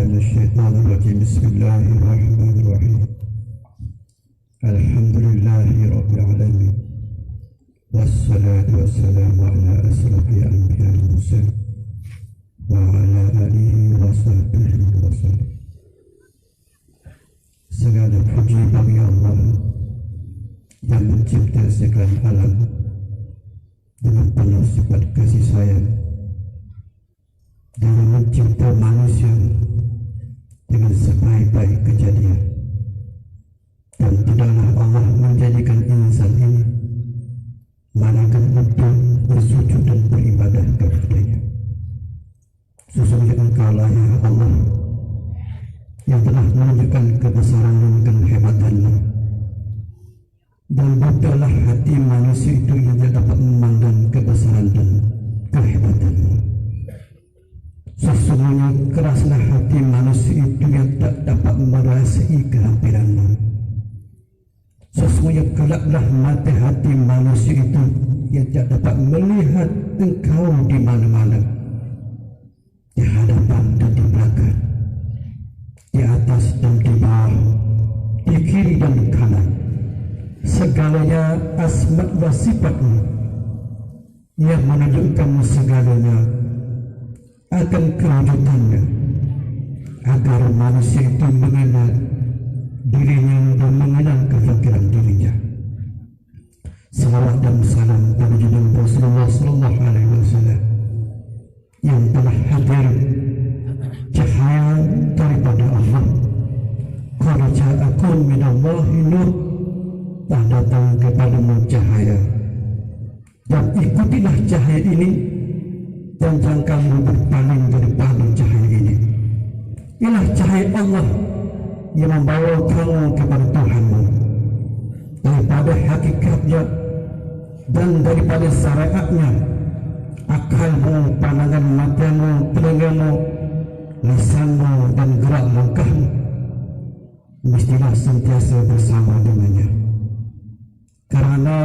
من الشيطان الرجيم. بسم الله الرحمن الرحيم. الحمد لله رب العالمين، والصلاة والسلام على أشرف الأنبياء والمرسلين وعلى آله وصحبه وسلم. Segala puji bagi Allah yang mencipta segala alam dengan penuh sifat kasih sayang, dan mencipta manusia dengan sebaik-baik kejadian. Dan tidaklah Allah menjadikan insan ini melainkan untuk bersujud dan beribadah kepadanya. Sesungguhnya Engkaulah ya Allah yang telah menunjukkan kebesaran dan kehebatanmu, dan bukalah hati manusia itu yang dapat memandang kebesaran dan kehebatanmu. Sesungguhnya keraslah hati manusia itu yang tak dapat merasai kehampiranmu. Sesungguhnya gelaplah mata hati manusia itu yang tak dapat melihat Engkau di mana-mana, di hadapan dan di belakang, di atas dan di bawah, di kiri dan di kanan. Segalanya asma wa sifatmu yang menunjukkan segalanya akan kewujudannya, agar manusia itu mengenal dirinya dan mengenal kefakiran dirinya. Salawat dan salam kepada junjungan Rasulullah sallallahu alaihi wasallam yang telah hadir cahaya daripada Allah. Qad ja'akum minallahi nur, telah datang kepadamu cahaya, dan ikutilah cahaya ini dan jangan kamu berpaling daripada cahaya ini. Ialah cahaya Allah yang membawa kamu kepada Tuhanmu daripada hakikatnya dan daripada syariatnya. Akalmu, pandangan matamu, telingamu, lisanmu dan gerak langkahmu mestilah sentiasa bersama dengannya. Karena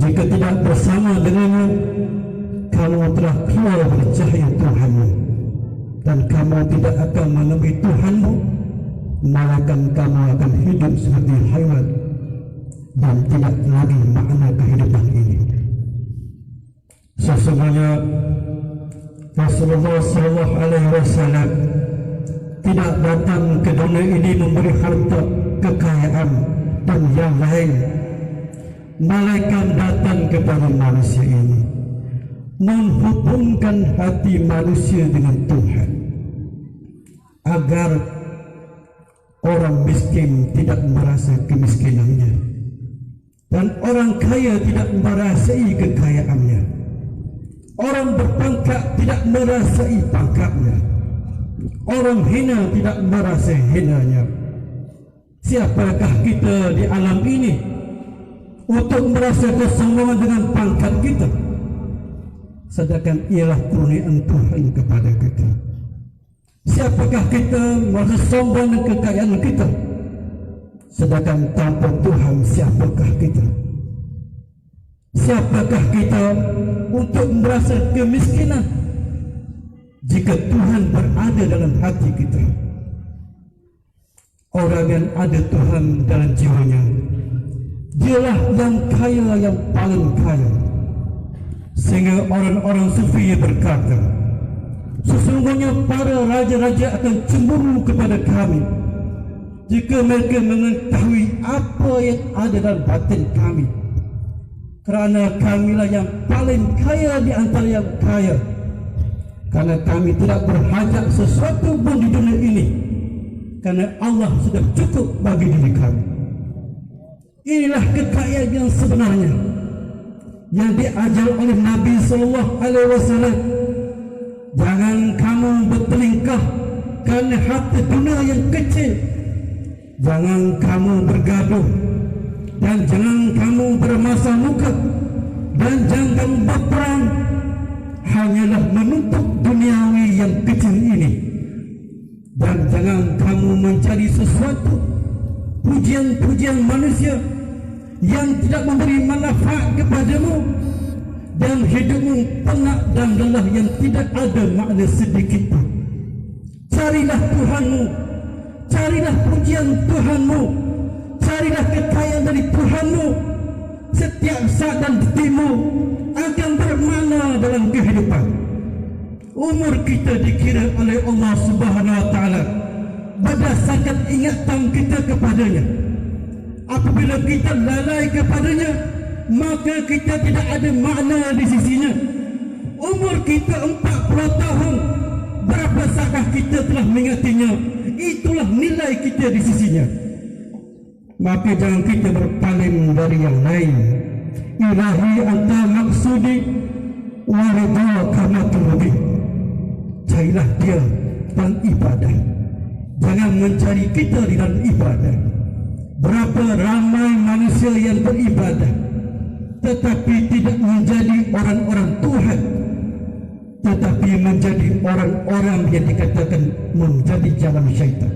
jika tidak bersama dengannya, kamu telah keluar dari cahaya Tuhanmu, dan kamu tidak akan menemui Tuhanmu, malaikat kamu akan hidup seperti haiwan dan tidak lagi makna kehidupan ini. Sesungguhnya Rasulullah sallallahu alaihi wasallam tidak datang ke dunia ini memberi harta, kekayaan dan yang lain. Malaikat datang kepada manusia ini menghubungkan hati manusia dengan Tuhan, agar orang miskin tidak merasa kemiskinannya dan orang kaya tidak merasai kekayaannya. Orang berpangkat tidak merasai pangkatnya. Orang hina tidak merasa hinanya. Siapakah kita di alam ini untuk merasa kesombongan dengan pangkat kita, sedangkan ialah kurniaan Tuhan kepada kita? Siapakah kita merasa sombong dengan kekayaan kita, sedangkan tanpa Tuhan siapakah kita? Siapakah kita untuk merasa kemiskinan jika Tuhan berada dalam hati kita? Orang yang ada Tuhan dalam jiwanya, dialah yang kaya, yang paling kaya. Sehingga orang-orang sufi berkata, sesungguhnya para raja-raja akan cemburu kepada kami jika mereka mengetahui apa yang ada dalam batin kami, kerana kamilah yang paling kaya di antara yang kaya. Karena kami tidak berhajat sesuatu pun di dunia ini, karena Allah sudah cukup bagi diri kami. Inilah kekayaan yang sebenarnya yang diajar oleh Nabi sallallahu alaihi wasallam. Jangan kamu bertelingkah kerana harta dunia yang kecil. Jangan kamu bergaduh, dan jangan kamu bermasah muka, dan jangan berperang. Hanyalah menuntut duniawi yang kecil ini, dan jangan kamu mencari sesuatu pujian-pujian manusia yang tidak memberi manfaat kepadamu, dan hidupmu penat dan lelah yang tidak ada makna sedikit pun. Carilah Tuhanmu, carilah pujian Tuhanmu, carilah kekayaan dari Tuhanmu. Setiap saat dan detikmu akan bermakna dalam kehidupan. Umur kita dikira oleh Allah Subhanahu Wa Taala berdasarkan ingatan kita kepadanya. Apabila kita lalai kepadanya, maka kita tidak ada makna di sisinya. Umur kita 40 tahun, berapa saat kita telah mengingatinya, itulah nilai kita di sisinya. Maka jangan kita berpaling dari yang lain. Ilahi anta maksudi wa ridhaka matlubi. Carilah dia dalam ibadah, jangan mencari kita di dalam ibadah. Berapa ramai manusia yang beribadah tetapi tidak menjadi orang-orang Tuhan, tetapi menjadi orang-orang yang dikatakan menjadi jalan syaitan.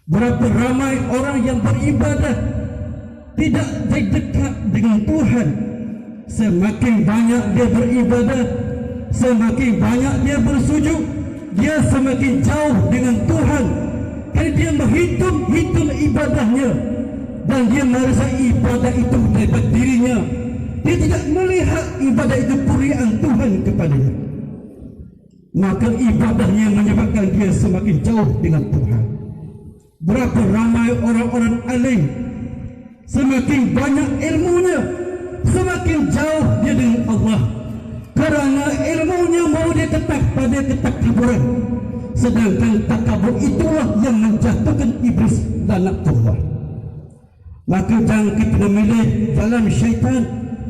Berapa ramai orang yang beribadah tidak dekat dengan Tuhan. Semakin banyak dia beribadah, semakin banyak dia bersujud, dia semakin jauh dengan Tuhan. Kerana dia menghitung ibadahnya, dan dia merasa ibadah itu daripada dirinya. Dia tidak melihat ibadah itu puriaan Tuhan kepadanya. Maka ibadahnya menyebabkan dia semakin jauh dengan Tuhan. Berapa ramai orang-orang alim, semakin banyak ilmunya, semakin jauh dia dengan Allah. Kerana ilmunya mau dia tetap pada ketakaburan. Sedangkan takabur itulah yang menjatuhkan iblis dan Allah. Maka jangan kita memilih jalan syaitan.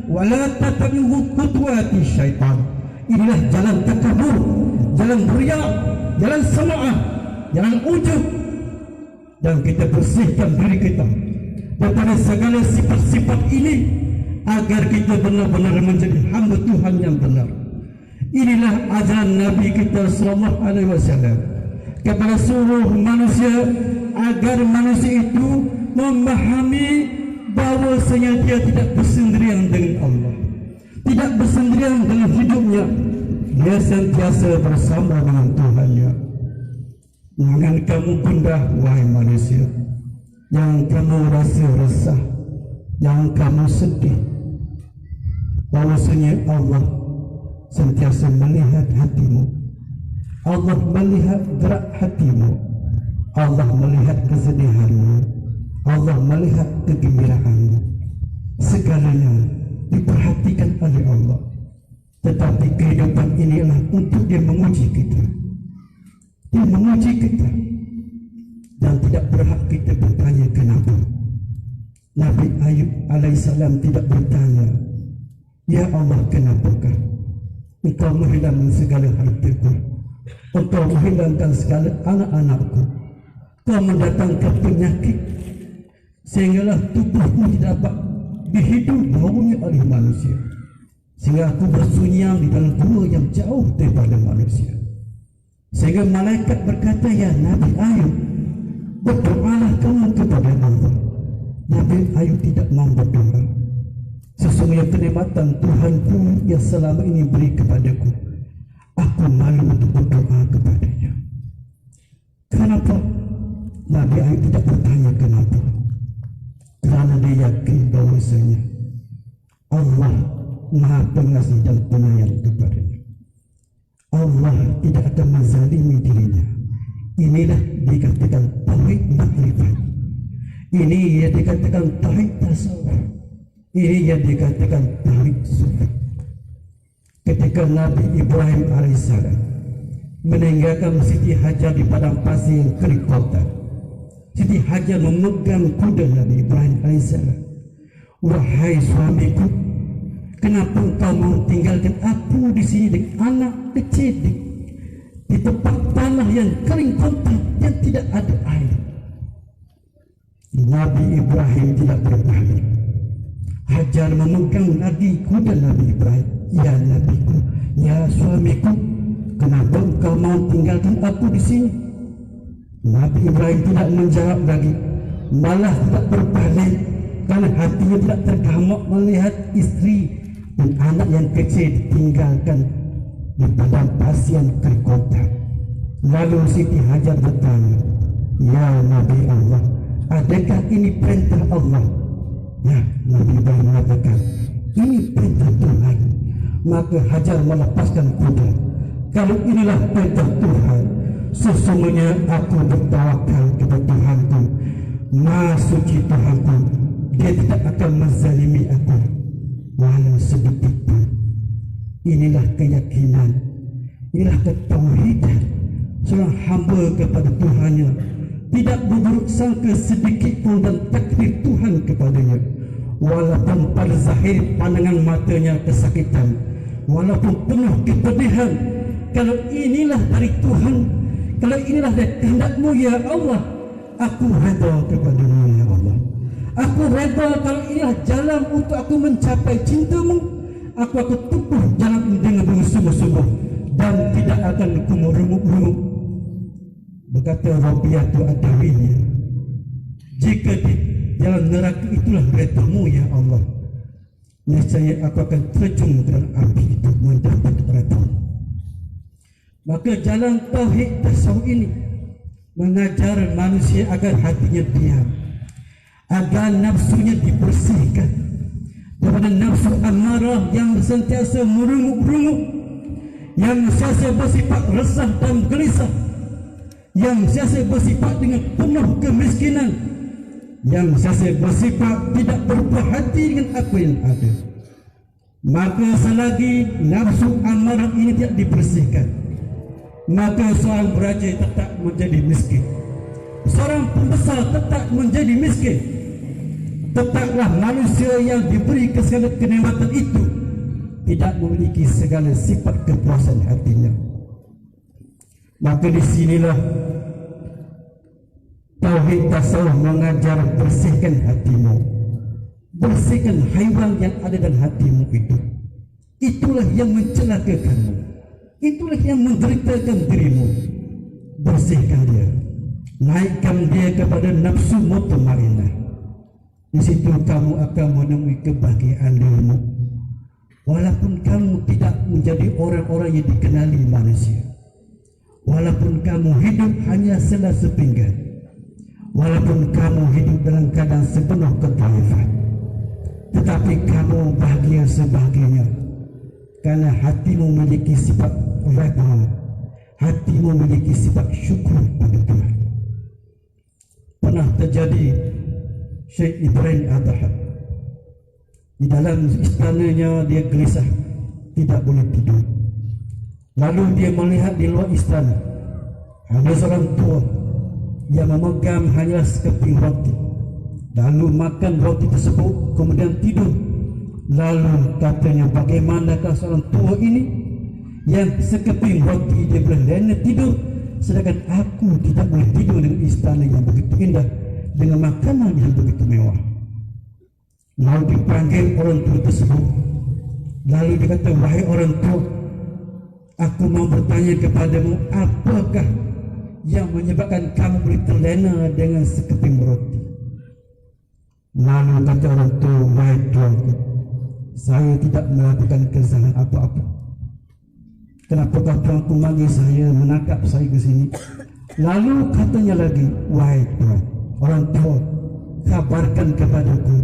Wala tattabi'u khutuwati syaitan. Inilah jalan takabur, jalan riya, jalan sama'ah, jalan ujub. Dan kita bersihkan diri kita daripada segala sifat-sifat ini agar kita benar-benar menjadi hamba Tuhan yang benar. Inilah ajaran Nabi kita sallallahu alaihi wasallam kepada seluruh manusia, agar manusia itu memahami bahawasanya dia tidak bersendirian dengan Allah, tidak bersendirian dalam hidupnya. Dia sentiasa bersama dengan Tuhannya. Jangan kamu gundah, wahai manusia. Jangan kamu rasa resah, jangan kamu sedih. Bahawasanya Allah sentiasa melihat hatimu. Allah melihat gerak hatimu. Allah melihat kesedihanmu. Allah melihat kegembiraanmu. Segalanya diperhatikan oleh Allah. Tetapi kehidupan inilah untuk dia menguji kita. Dia menguji kita. Dan tidak berhak kita bertanya kenapa. Nabi Ayub alaihissalam tidak bertanya, ya Allah, kenapakah Engkau menghilangkan segala hartaku, Engkau menghilangkan segala anak-anakku, Kau mendatangkan penyakit sehinggalah tubuhku tidak dapat dihidup baunya oleh manusia, sehingga aku bersunyiang di dalam gua yang jauh daripada manusia. Sehingga malaikat berkata, ya Nabi Ayub, berdoalah kamu kepada Allah. Nabi Ayub tidak mau berdoa. Sesungguhnya kenikmatan Tuhanku yang selama ini beri kepadaku, aku malu untuk berdoa kepadanya. Kenapa? Nabi Ayub tidak bertanya kenapa. Kerana dia yakin bahawasanya Allah Maha Pengasih dan Penyayang kepadanya. Allah tidak akan menzalimi dirinya. Inilah dikatakan tauhid makrifat. Ini yang dikatakan tauhid tasawuf. Ini yang dikatakan tauhid sufi. Ketika Nabi Ibrahim alaihissalam meninggalkan Siti Hajar di padang pasir yang kering kotor, Siti Hajar memegang kuda Nabi Ibrahim alaihissalam. Wahai suamiku, kenapa engkau mau tinggalkan aku di sini dengan anak kecil di tempat tanah yang kering kotor yang tidak ada air? Nabi Ibrahim tidak berbalik. Hajar memegang lagi kuda Nabi Ibrahim. Ya Nabiku, ya suamiku, kenapa engkau mau tinggalkan aku di sini? Nabi Ibrahim tidak menjawab lagi, malah tidak berbalik, karena hatinya tidak tergamak melihat istri dan anak yang kecil ditinggalkan di padang pasir yang terkotak. Lalu Siti Hajar bertanya, "Ya Nabi Allah, adakah ini perintah Allah?" Ya, Nabi Ibrahim mengatakan, "Ini perintah Tuhan." Maka Hajar melepaskan kuda. "Kalau inilah perintah Tuhan, sesungguhnya aku bertawakal kepada Tuhanku. Maha suci Tuhanku, dia tidak akan menzalimi aku walau sedikit pun." Inilah keyakinan, inilah ketauhidan seorang hamba kepada Tuhannya, tidak berburuk sangka sedikit pun dan takdir Tuhan kepadanya, walaupun pada zahir pandangan matanya kesakitan, walaupun penuh kepedihan. Kalau inilah dari Tuhan, kalau inilah dari kehendak-Mu ya Allah, aku redha kepada-Mu ya Allah. Aku redha kalau inilah jalan untuk aku mencapai cinta-Mu. Aku tempuh jalan ini dengan bersungguh-sungguh dan tidak akan aku merenguk-renguk. Berkata Rabi'ah Adawiyah, jika di jalan neraka itulah redha-Mu ya Allah, niscaya aku akan terjun ke dalam api itu mendapat redha-Mu. Maka jalan tauhid tasawuf ini mengajar manusia agar hatinya diam, agar nafsunya dibersihkan daripada nafsu amarah yang sentiasa merenguk-renguk, yang sentiasa bersifat resah dan gelisah, yang sentiasa bersifat dengan penuh kemiskinan, yang sentiasa bersifat tidak berpuas hati dengan apa yang ada. Maka selagi nafsu amarah ini tidak dibersihkan, maka seorang raja tetap menjadi miskin, seorang pembesar tetap menjadi miskin. Tetaplah manusia yang diberi segala kenikmatan itu tidak memiliki segala sifat kepuasan hatinya. Maka di sinilah tauhid tasawuf mengajar bersihkan hatimu, bersihkan haiwan yang ada dalam hatimu itu. Itulah yang mencelakakanmu, itulah yang menderitakan dirimu. Bersihkan dia, naikkan dia kepada nafsu mutmainnah. Di situ kamu akan menemui kebahagiaan dirimu, walaupun kamu tidak menjadi orang-orang yang dikenali manusia, walaupun kamu hidup hanya selasa pinggan, walaupun kamu hidup dalam keadaan sepenuh ketaifan, tetapi kamu bahagia sebahagianya karena hatimu memiliki sifat redha, hatimu memiliki sifat syukur pada Tuhan. Pernah terjadi Syekh Ibrahim Adham di dalam istananya, dia gelisah, tidak boleh tidur. Lalu dia melihat di luar istana ada seorang tua yang memegang hanya sekeping roti, lalu makan roti tersebut kemudian tidur. Lalu katanya, bagaimanakah seorang tua ini yang sekeping roti dia boleh lena tidur, sedangkan aku tidak boleh tidur dengan istana yang begitu indah, dengan makanan yang begitu mewah. Lalu dipanggil orang tua tersebut, lalu dikata, "Wahai orang tua, aku mau bertanya kepadamu, apakah yang menyebabkan kamu boleh terlena dengan sekeping roti?" Lalu kata orang tua, "Wahai tuanku, saya tidak melakukan kesalahan apa-apa. Kenapakah tuanku manggil saya, menangkap saya ke sini?" Lalu katanya lagi, "Wahai tuan, orang tua, kabarkan kepadaku,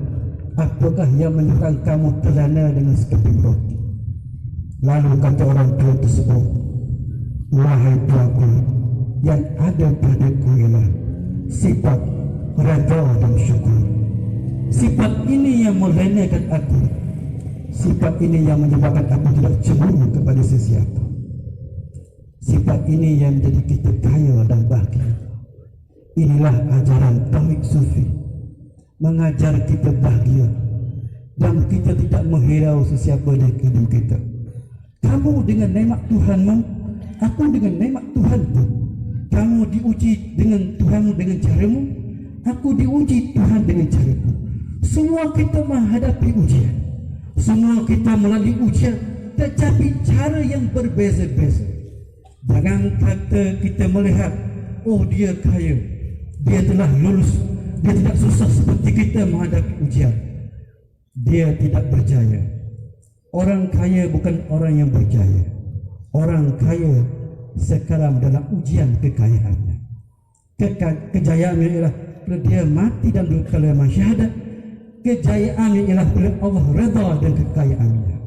apakah yang menyebabkan kamu terlena dengan sekeping roti?" Lalu kata orang tua tersebut, "Wahai tuanku, yang ada padaku ialah sifat redha dan syukur. Sifat ini yang melenakan aku. Sifat ini yang menyebabkan aku tidak cemburu kepada sesiapa. Sifat ini yang menjadi kita kaya dan bahagia." Inilah ajaran tauhid sufi, mengajar kita bahagia dan kita tidak menghirau sesiapa di hidup kita. Kamu dengan nikmat Tuhanmu, aku dengan nikmat Tuhanku. Kamu diuji dengan Tuhanmu dengan caramu, aku diuji Tuhan dengan caraku. Semua kita menghadapi ujian, semua kita melalui ujian, tetapi cara yang berbeza-beza. Jangan kata kita melihat, oh dia kaya, dia telah lulus, dia tidak susah seperti kita menghadapi ujian. Dia tidak berjaya. Orang kaya bukan orang yang berjaya. Orang kaya sekarang dalam ujian kekayaannya. Kejayaannya ialah bila dia mati dan berkalimah syahadat. Kejayaannya ialah bila Allah redha dengan kekayaannya.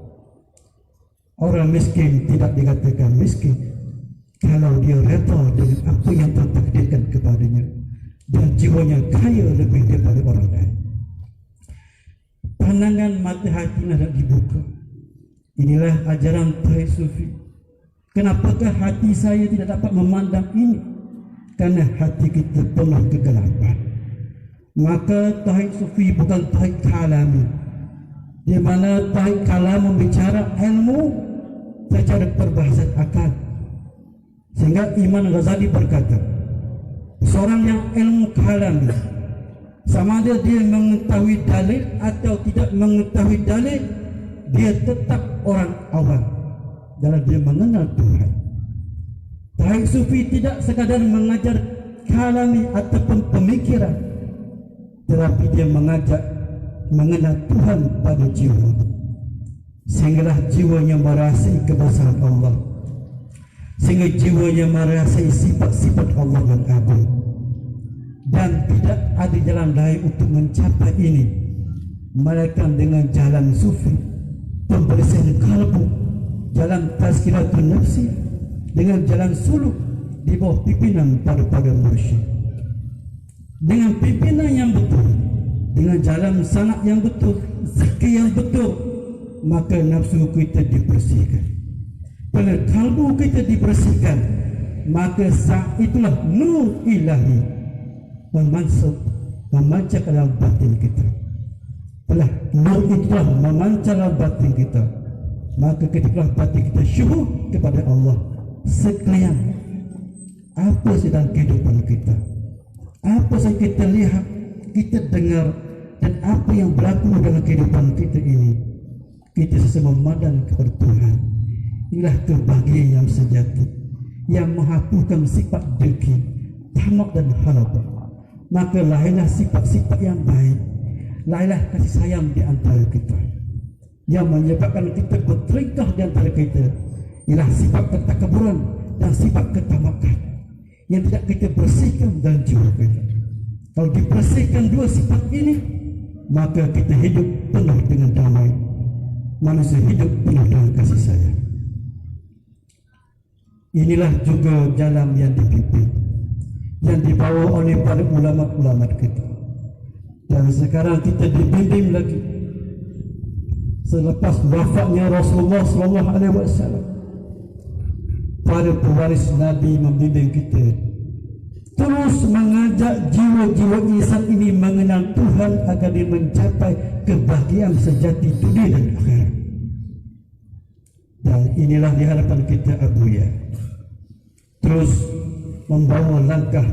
Orang miskin tidak dikatakan miskin kalau dia redha dengan apa yang tertakdirkan kepadanya dan jiwanya kaya lebih daripada orang lain. Pandangan mata hati hendak dibuka. Inilah ajaran Taib Sufi. Kenapakah hati saya tidak dapat memandang ini? Karena hati kita penuh kegelapan. Maka Taib Sufi bukan Taib Kalami, di mana Taib Kalam membicara ilmu secara perbahasaan akal. Sehingga Imam Ghazali berkata, seorang yang ilmu kalami, sama ada dia mengetahui dalil atau tidak mengetahui dalil, dia tetap orang awam dalam dia mengenal Tuhan. Taib Sufi tidak sekadar mengajar kalami ataupun pemikiran, tetapi dia mengajak mengenal Tuhan pada jiwa, sehinggalah jiwanya merasai kebesaran Allah, sehingga jiwanya merasai sifat-sifat Allah yang agung. Dan tidak ada jalan lain untuk mencapai ini melainkan dengan jalan sufi, pembersihan kalbu, jalan tazkiratun nafsi, dengan jalan suluk di bawah pimpinan para mursyid. Dengan pimpinan yang betul, dengan jalan sanak yang betul, zikir yang betul, maka nafsu kita dibersihkan. Bila kalbu kita dibersihkan, maka saat itulah nur ilahi memancar dalam batin kita. Bila nur itulah memancar dalam batin kita, maka ketika batin kita syuhud kepada Allah sekalian apa sedang kehidupan kita, apa yang kita lihat, kita dengar, dan apa yang berlaku dalam kehidupan kita ini, kita sesama memandang kepada Tuhan. Inilah kebahagiaan yang sejati, yang menghapuskan sifat dengki, tamak dan harap. Maka lahirlah sifat-sifat yang baik, lahirlah kasih sayang di antara kita, yang menyebabkan kita berteringkah di antara kita. Ialah sifat ketakaburan dan sifat ketamakan yang tidak kita bersihkan dalam jiwa kita. Kalau dibersihkan dua sifat ini, maka kita hidup penuh dengan damai, manusia hidup penuh dengan kasih sayang. Inilah juga jalan yang dipimpin, yang dibawa oleh para ulama-ulama kita. Dan sekarang kita dibimbing lagi selepas wafatnya Rasulullah SAW. Para pewaris Nabi membimbing kita terus mengajak jiwa-jiwa insan ini mengenal Tuhan agar dia mencapai kebahagiaan sejati dunia dan akhirat. Dan inilah di hadapan kita Abuya terus membawa langkah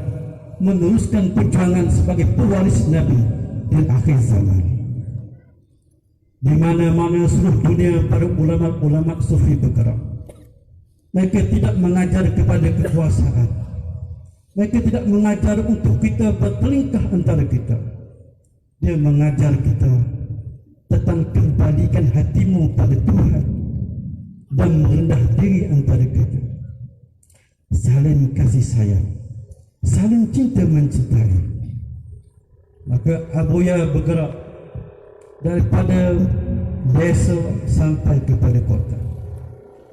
meneruskan perjuangan sebagai pewaris Nabi di akhir zaman. Di mana-mana seluruh dunia para ulama-ulama sufi bergerak. Mereka tidak mengajar kepada kekuasaan. Mereka tidak mengajar untuk kita bertelingkah antara kita. Dia mengajar kita tentang kembalikan hatimu pada Tuhan dan merendah diri antara kita. Saling kasih sayang, saling cinta mencintai. Maka Abuya bergerak daripada desa sampai kepada kota.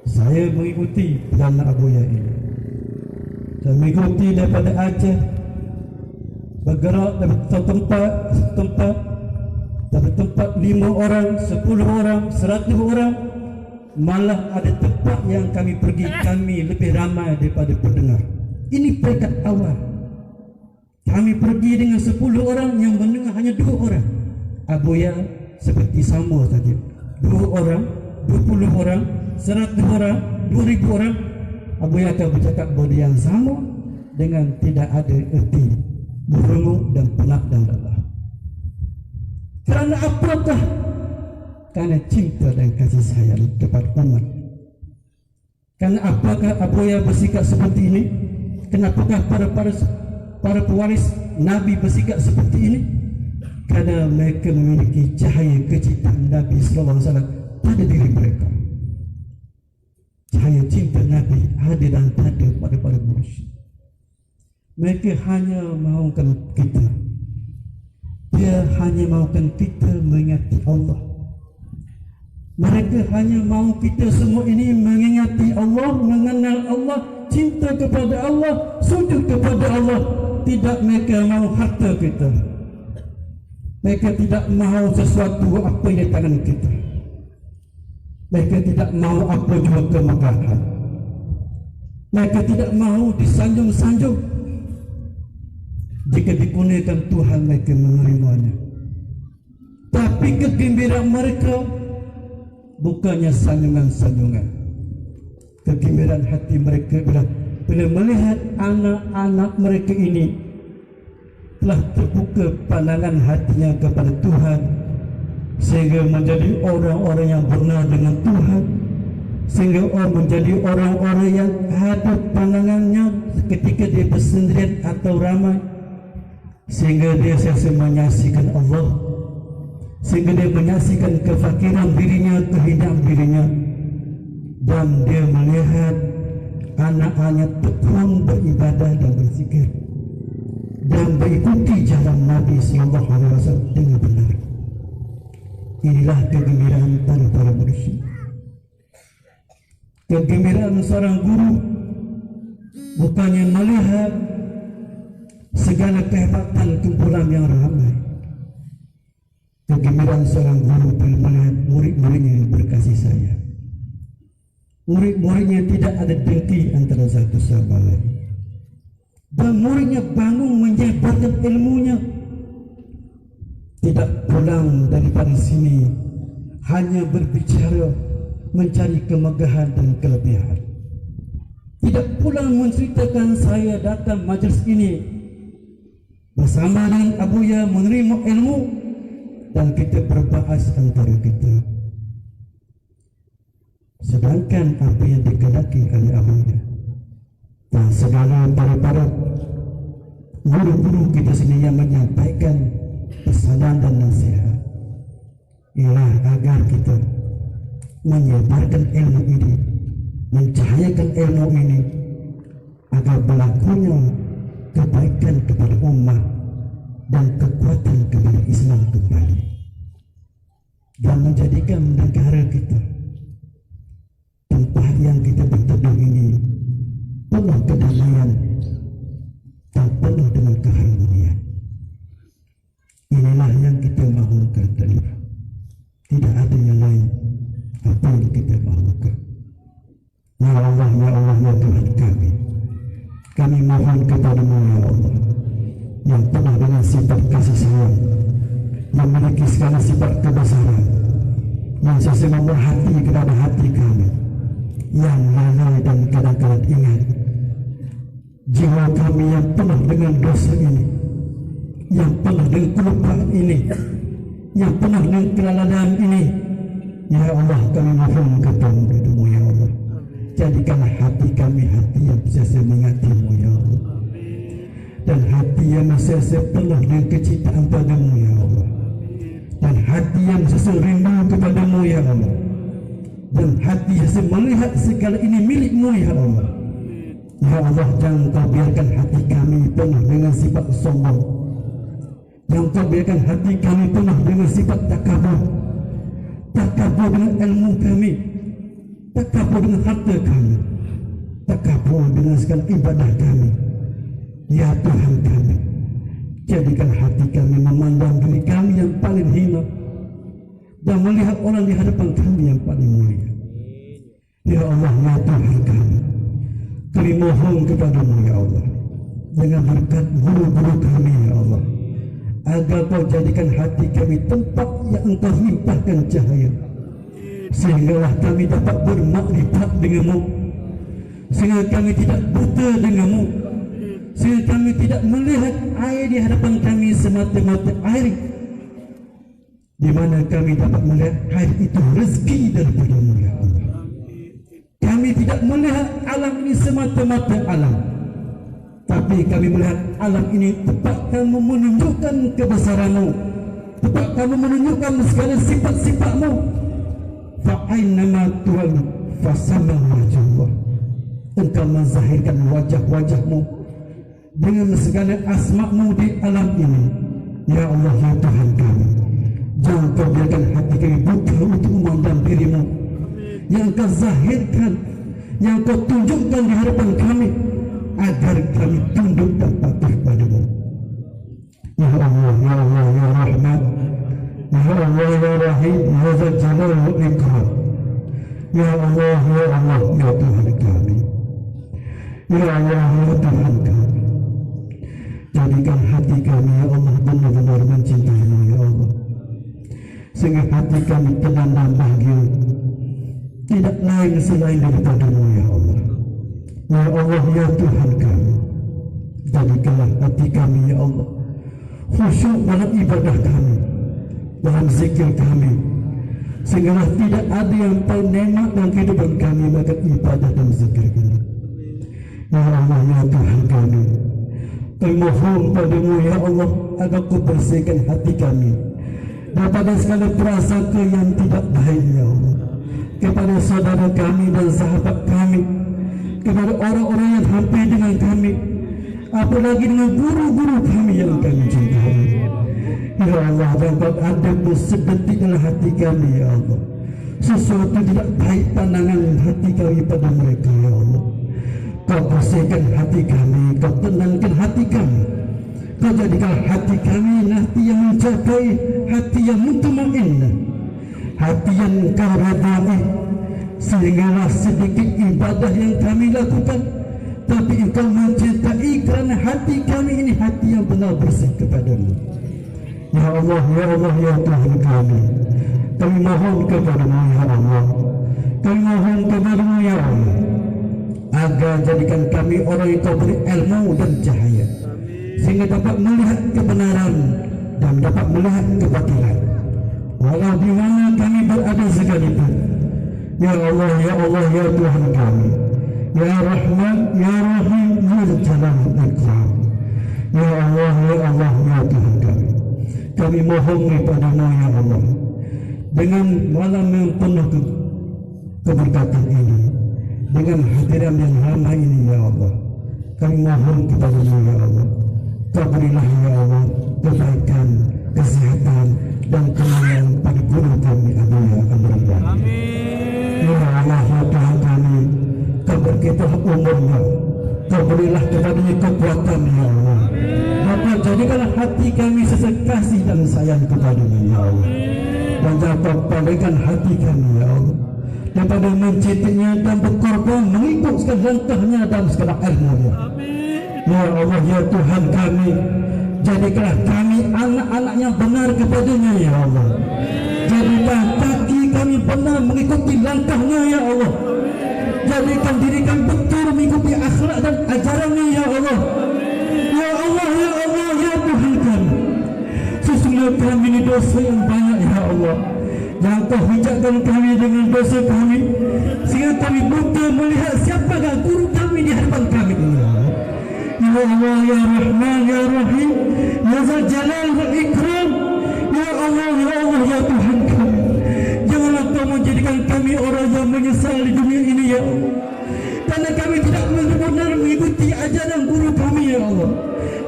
Saya mengikuti perjalanan Abuya ini. Saya mengikuti daripada Aceh, bergerak dari tempat, dari tempat 5 orang, 10 orang, 100 orang. Malah ada tempat yang kami pergi, kami lebih ramai daripada pendengar. Ini peringkat awal. Kami pergi dengan 10 orang, yang mendengar hanya 2 orang. Abuya seperti sama saja. 2 orang, 20 orang, 100 orang, 2000 orang. Abuya akan bercakap benda yang sama dengan tidak ada erti, berungu dan penat dan lelah. Kerana apakah? Kerana cinta dan kasih sayang kepada umat. Kerana apakah Abuya bersikap seperti ini? Kenapakah para pewaris Nabi bersikap seperti ini? Kerana mereka memiliki cahaya kecintaan Nabi SAW pada diri mereka. cahaya cinta Nabi hadir dan ada pada para manusia. Mereka hanya mahukan kita. Dia hanya mahukan kita mengingati Allah. Mereka hanya mahu kita semua ini mengingati Allah, mengenal Allah, cinta kepada Allah, sujud kepada Allah. Tidak mereka mahu harta kita. Mereka tidak mahu sesuatu apa yang di tangan kita. Mereka tidak mahu apa jua kemegahan. Mereka tidak mahu disanjung-sanjung. Jika digunakan Tuhan, mereka menerimanya. Tapi kegembiraan mereka bukannya sanjungan-sanjungan. Kegembiraan hati mereka bila melihat anak-anak mereka ini telah terbuka pandangan hatinya kepada Tuhan, sehingga menjadi orang-orang yang benar dengan Tuhan, sehingga menjadi orang-orang yang ada pandangannya ketika dia bersendirian atau ramai, sehingga dia sentiasa menyaksikan Allah, sehingga dia menyaksikan kefakiran dirinya, kehinaan dirinya, dan dia melihat anak-anaknya tekun beribadah dan berzikir dan mengikuti jalan Nabi sallallahu alaihi wasallam dengan benar. Inilah kegembiraan para manusia. Kegembiraan seorang guru bukannya melihat segala kehebatan kumpulan yang ramai. Kegembiraan seorang guru bila melihat murid-muridnya yang berkasih sayang. Murid-muridnya tidak ada dengki antara satu sama lain. Dan muridnya bangun menyebarkan ilmunya. Tidak pulang daripada sini hanya berbicara mencari kemegahan dan kelebihan. Tidak pulang menceritakan saya datang majlis ini bersama dengan Abuya menerima ilmu dan kita berbahas antara kita. Sedangkan apa yang dikehendaki oleh Abuya dan segala para guru-guru kita sendiri yang menyampaikan pesanan dan nasihat ialah agar kita menyebarkan ilmu ini, mencahayakan ilmu ini, agar berlakunya kebaikan kepada umat dan kekuatan kepada Islam kembali, dan menjadikan negara kita, tempat yang kita berteduh ini, penuh kedamaian dan penuh dengan keharmonian. Inilah yang kita mahukan dari tidak ada yang lain apa yang kita mahukan. Ya Allah, ya Tuhan kami mohon kepada-Mu ya Allah, yang penuh dengan sifat kasih sayang, yang memiliki segala sifat kebesaran, yang selalu memerhati kepada hati kami, yang lalai dan kadang-kadang ingat jiwa kami yang penuh dengan dosa ini, yang penuh dengan kelupaan ini, yang penuh dengan kelalaian ini. Ya Allah, kami mohon kepada-Mu ya Allah, jadikanlah hati kami hati yang sentiasa mengingati-Mu ya Allah, dan hati yang sentiasa penuh dengan kecintaan padamu ya Allah, dan hati yang sentiasa rindu kepadamu ya Allah, dan hati yang sentiasa melihat segala ini milik-Mu ya Allah. Ya Allah, jangan Kau biarkan hati kami penuh dengan sifat sombong, jangan Kau biarkan hati kami penuh dengan sifat takabur dengan ilmu kami, takabur dengan harta kami, takabur dengan segala ibadah kami. Ya Tuhan kami, jadikan hati kami memandang diri kami yang paling hina dan melihat orang di hadapan kami yang paling mulia. Ya Allah, ya Tuhan kami mohon kepada-Mu ya Allah, dengan berkat guru-guru kami ya Allah, agar Kau jadikan hati kami tempat yang Engkau limpahkan cahaya, sehinggalah kami dapat bermakrifat dengan-Mu, sehingga kami tidak buta dengan-Mu, sehingga kami tidak melihat air di hadapan kami semata-mata air, di mana kami dapat melihat air itu rezeki daripada-Mu ya Allah. Kami tidak melihat alam ini semata-mata alam, tapi kami melihat alam ini tempat Kamu menunjukkan kebesaran-Mu, tempat Kamu menunjukkan segala sifat-sifat-Mu. Fa'ainama tuwallu fasamma wajhullah. Engkau menzahirkan wajah-wajah-Mu dengan segala asma-Mu di alam ini. Ya Allah, ya Tuhan kami, jangan Kau biarkan hati kami buka untuk memandang diri-Mu yang Kau zahirkan, yang Kau tunjukkan di hadapan kami, agar kami tunduk dan patuh padamu. Ya Allah, ya Allah, ya Rahman, ya Allah, ya Rahim, ya Dzal Jalal wal Ikram. Ya Allah, ya Allah, ya Tuhan kami, ya Allah, ya Tuhan kami, jadikan hati kami, ya Allah, benar-benar mencintai-Mu, ya Allah, sehingga hati kami tenang dan bahagia, tidak lain selain daripada-Mu, ya Allah. Ya Allah, ya Tuhan kami, jadikanlah hati kami, ya Allah, khusyuk dalam ibadah kami, dalam zikir kami, sehingga tidak ada yang paling nikmat dalam kehidupan kami maka ibadah dan zikir kami. Ya Allah, ya Tuhan kami, kami mohon padamu, ya Allah, agar Kau bersihkan hati kami daripada segala prasangka yang tidak baik, ya Allah, kepada saudara kami dan sahabat kami, kepada orang-orang yang hampir dengan kami, apalagi dengan guru-guru kami yang kami cintai. Ya Allah, jangan ada bersedetik dalam hati kami, ya Allah, sesuatu tidak baik pandangan hati kami pada mereka, ya Allah. Kau bersihkan hati kami, Kau tenangkan hati kami, Kau jadikan hati kami hati yang mencapai, hati yang mutmainnah, hati yang Kau redai, sehinggalah sedikit ibadah yang kami lakukan, tapi Engkau mencintai kerana hati kami ini hati yang benar bersih kepadamu. Ya Allah, ya Allah, ya Tuhan kami, kami mohon kepada-Mu, ya Allah, kami mohon kepada-Mu, ya Allah, agar jadikan kami orang yang Kau beri ilmu dan cahaya, sehingga dapat melihat kebenaran dan dapat melihat kebatilan, walau di mana kami berada sekalipun. Ya Allah, ya Allah, ya Tuhan kami, ya Rahman, ya Rahim, ya Dzal Jalal wal Ikram. Ya Allah, ya Allah, ya Tuhan kami, kami mohon kepada-Mu, ya Allah, dengan malam yang penuh keberkatan ini, dengan hadiran yang ramai ini, ya Allah, kami mohon kepada-Mu, ya Allah, Kau berilah, ya Allah, kebaikan, kesehatan dan kemuliaan pada guru kami, Abu Ya Allah. Ya Allah, ya Tuhan kami, Kau berkitah umurnya, Kau berilah kepadanya kekuatan, ya Allah. Bapa, jadikanlah hati kami sesak kasih dan sayang kepada-Mu, ya Allah, dan jangan Kau palingkan hati kami, ya Allah, daripada mencintainya dan berkorban mengikut segala langkahnya dalam segala ilmu-Nya. Ya Allah, ya Tuhan kami, jadikanlah kami anak-anak yang benar kepada-Nya, ya Allah. Jadikan kaki kami benar mengikuti langkah-Nya, ya Allah. Jadikan diri kami betul mengikuti akhlak dan ajaran-Nya, ya Allah. Ya Allah, ya Allah, ya Tuhan kami, sesungguhnya kami ini dosa yang banyak, ya Allah. Jangan Kau hijabkan kami dengan dosa kami, sehingga kami buta melihat siapakah guru kami di hadapan kami ini, ya Allah. Ya Allah, ya Rahman, ya Rahim, ya Dzal Jalal wal Ikram. Ya Allah, ya Allah, ya Tuhan kami, janganlah Kau menjadikan kami orang yang menyesal di dunia ini, ya Allah, karena kami tidak benar-benar mengikuti ajaran guru kami, ya Allah.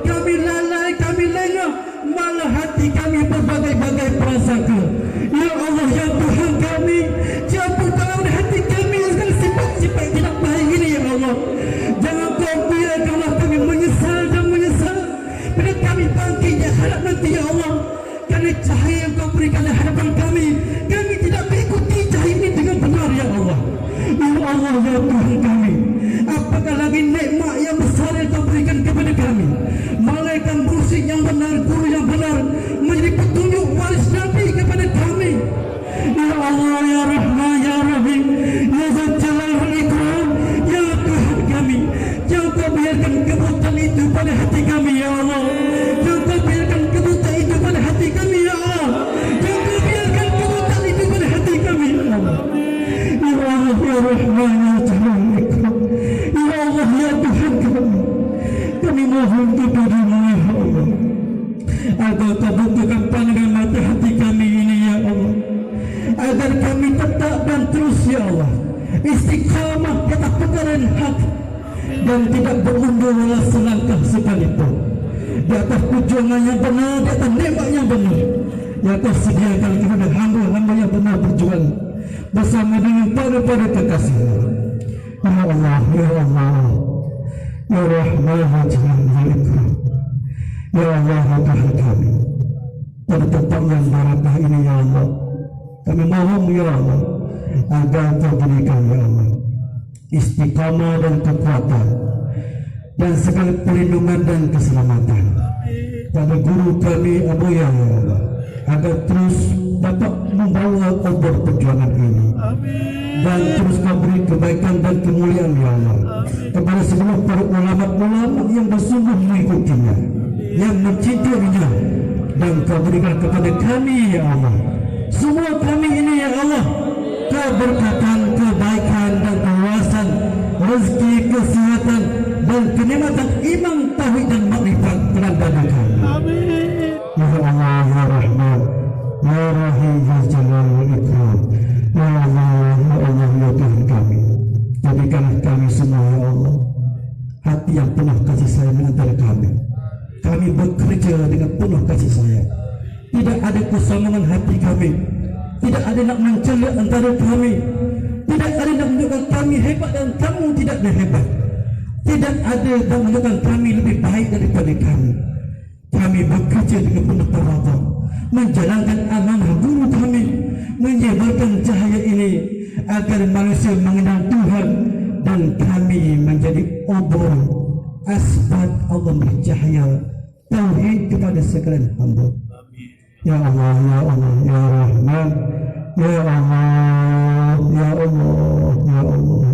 Kami lalai, kami lengah, malah hati kami berbagai-bagai prasangka. Ya Allah, ya Tuhan kami, campur tangan hati kami dengan sifat-sifat tidak baik ini, ya Allah. Jangan Kau biarkanlah kami menyesal dan menyesal bila kami bangkit di hadap nanti, ya Allah, karena cahaya yang Kau berikan di hadapan kami tidak mengikuti cahaya ini dengan benar, ya Allah. Ya Allah, ya Tuhan kami, apakah lagi nikmat yang besar yang Kau berikan kepada kami, malaikat mursyid yang benar, guru yang benar, menjadi petunjuk waris Nabi kepada kami. Ya Allah, ya Rahman, ya Rahim, ya Dzal Jalal wal Ikram. Ya Tuhan kami, jangan Kau biarkan kebutaan itu pada hati kami, ya Allah. Jangan Kau biarkan kebutaan itu pada hati kami, ya Allah. Jangan Kau biarkan kebutaan itu pada hati kami, ya Allah. Ya Allah, ya Rahman, ya Jalal wal Ikram. Ya Allah, ya Tuhan kami mohon kepada-Mu, ya Allah, agar Kau bukakan pandangan mata hati kami ini, ya Allah, agar kami tetap dan terus, ya Allah, istiqamah di atas perkara hak dan tidak bermundur walau selangkah sekalipun. Di atas perjuangan yang benar, di atas nembak yang benar, di atas sediakan kepada hamba-hamba yang benar berjuang bersama dengan para kekasih. Ya Allah, Ya Allah, Ya Rahman, Ya Ikram, Ya Allah, Tuhan kami, pada tempat yang barakah ini ya Allah, kami mohon ya Allah agar Kau berikan ya Allah istiqamah dan kekuatan dan segala perlindungan dan keselamatan pada guru kami Abu ya Allah, agar terus dapat membawa obor perjuangan ini. Dan terus Kau beri kebaikan dan kemuliaan ya Allah kepada seluruh para ulama-ulama yang bersungguh mengikutinya, yang mencintainya, dan Kau berikan kepada kami ya Allah, semua kami ini ya Allah, keberkatan, kebaikan dan keluasan, rezeki, kesehatan dan kenikmatan iman, tauhid dan makrifat dalam dada kami. Ya Allah, Ya Rahman, Ya Rahim, Ya Jalal, Ya Ikram. Ya Allah, Ya Allah, Ya Tuhan kami, jadikanlah kami semua ya Allah hati yang penuh kasih sayang antara kami. Kami bekerja dengan penuh kasih sayang. Tidak ada kesombongan hati kami. Tidak ada nak mencela antara kami. Tidak ada nak menunjukkan kami hebat dan kamu tidak ada hebat. Tidak ada yang menunjukkan kami lebih baik daripada kami. Kami bekerja dengan penuh tawadhu, menjalankan amanah guru kami, menyebarkan cahaya ini agar manusia mengenal Tuhan, dan kami menjadi obor asbab Allah bercahaya tauhid kepada sekalian hamba. Ya Allah, Ya Allah, Ya Rahman, Ya Allah, Ya Allah, Ya Allah,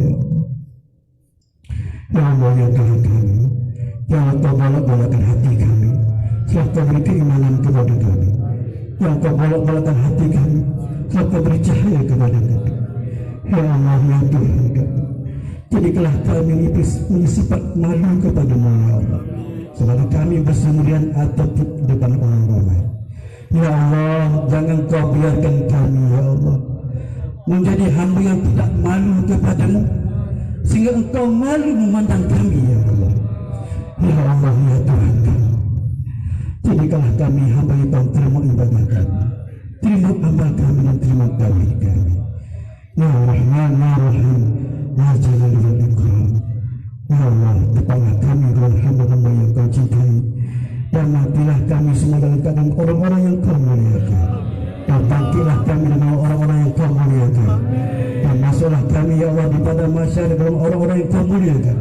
Ya Allah, Ya Tuhan kami, Ya Allah, Kau bolak-balakan hati kami, setelah Kau beri keimanan kepada kami, Ya Allah, Kau bolak-balakan hati kami, setelah Kau beri cahaya kepada kami. Ya Allah, Ya Tuhan kami, jadikanlah kami punya sifat malu kepada-Mu ya Allah, selama kami bersendirian atau depan orang ramai. Ya Allah, jangan Kau biarkan kami ya Allah menjadi hamba yang tidak malu kepada-Mu, sehingga Engkau malu memandang kami ya Allah. Ya Allah, Ya Tuhan kami, jadikanlah kami hamba yang Kau terima ibadah kami, terima amal kami dan terima tauhid kami. Ya Rahman, Ya Rahim, Ya Jalal, Ya Ikram. Ya Allah, tetaplah kami dengan hamba-hamba yang Kau cintai, dan matilah kami semua dalam keadaan orang-orang yang Kau muliakan, dan bangkitlah kami dengan orang-orang yang Kau muliakan, dan masuklah kami ya Allah di pada masyarakat dengan orang-orang yang Kau muliakan,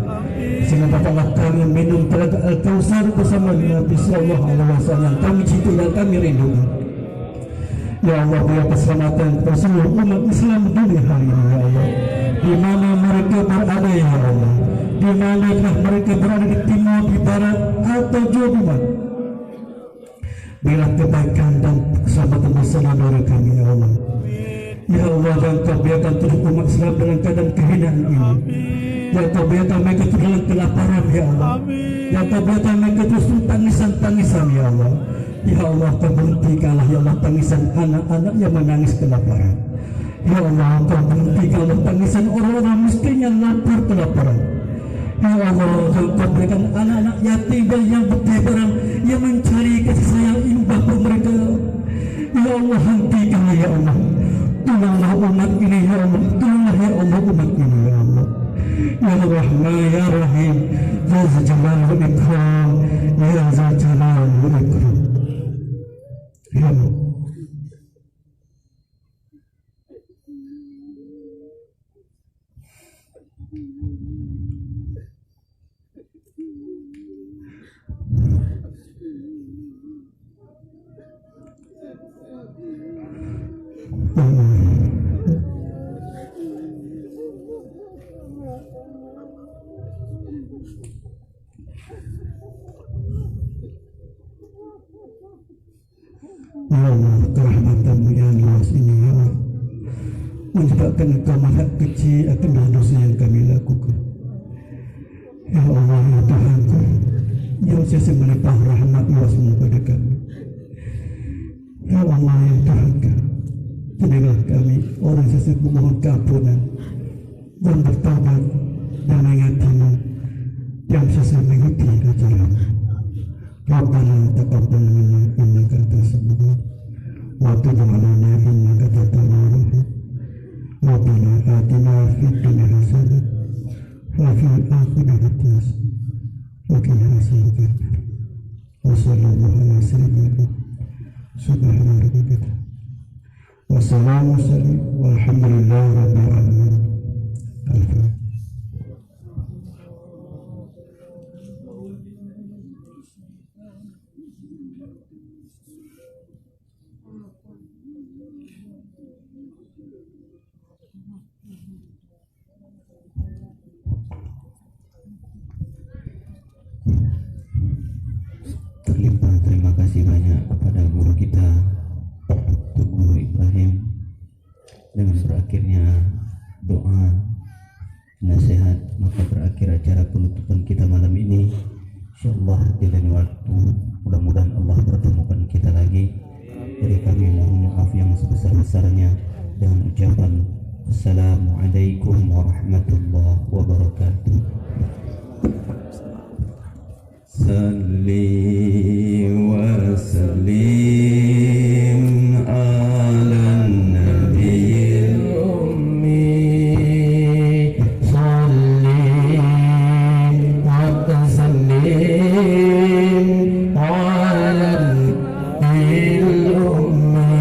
sehingga dapatlah kami minum telaga Al-Kautsar bersama Nabi sallallahu alaihi wasallam yang kami cintai dan kami rindukan. Ya Allah, beri keselamatan kepada seluruh umat Islam dunia hari ini ya Allah, di mana mereka berada ya Allah, di manakah mereka berada, di timur, di barat atau jauh di mana. Berilah kebaikan dan keselamatan bersama saudara kami ya Allah. Ya Allah, dan Kau biarkan terus umat Islam dalam keadaan kehinaan ini. Ya Kau biarkan mereka terus dalam kelaparan ya Allah. Ya Kau biarkan mereka terus tangisan-tangisan ya Allah. Ya Allah, Kau berhentikanlah ya Allah tangisan anak-anak yang menangis kelaparan. Ya Allah, Kau berhentikanlah tangisan orang-orang miskin yang lapar kelaparan. Ya Allah, Kau berikan anak-anak yatim yang bertebaran, yang mencari kasih sayang ibu bapa mereka. Ya Allah, hentikanlah ya Allah. Tolonglah umat ini ya Allah. Tolonglah ya Allah umat ini ya Allah. Ya Rahman, Ya Rahim, Ya Jalal, Ya Ikram, Ya Jalal, Ya Ikram. Ya Allah. Ya Allah, kerahmatan-Mu yang luas ini ya Allah, menyebabkan Engkau maha kecil akan dosa yang kami lakukan. Ya Allah, Ya Tuhanku, yang sesa melimpah rahmat luas-Mu pada kami. Ya Allah, Ya Tuhanku, jadilah kami orang sesa memohon keampunan dan bertaubat dan mengingati-Mu ربنا تقبل منا إنك أنت السميع وتب علينا إنك أنت التواب الرحيم ربنا آتنا في الدنيا حسنة وفي الآخرة حسنة وقنا عذاب النار وصلى الله على سيدنا سبحان ربك والسلام عليكم والحمد لله رب العالمين. الفاتحة. Terlimpah terima kasih banyak kepada guru kita Guru Ibrahim dengan berakhirnya doa nasihat, maka berakhir acara penutupan kita malam ini. Insyaallah di lain waktu mudah-mudahan Allah pertemukan kita lagi. Dari kami mohon maaf yang sebesar-besarnya dengan ucapan Assalamualaikum warahmatullahi wabarakatuh. Salli wa sallim ala nabiyil ummi. Salli wa sallim ala nabiyil ummi.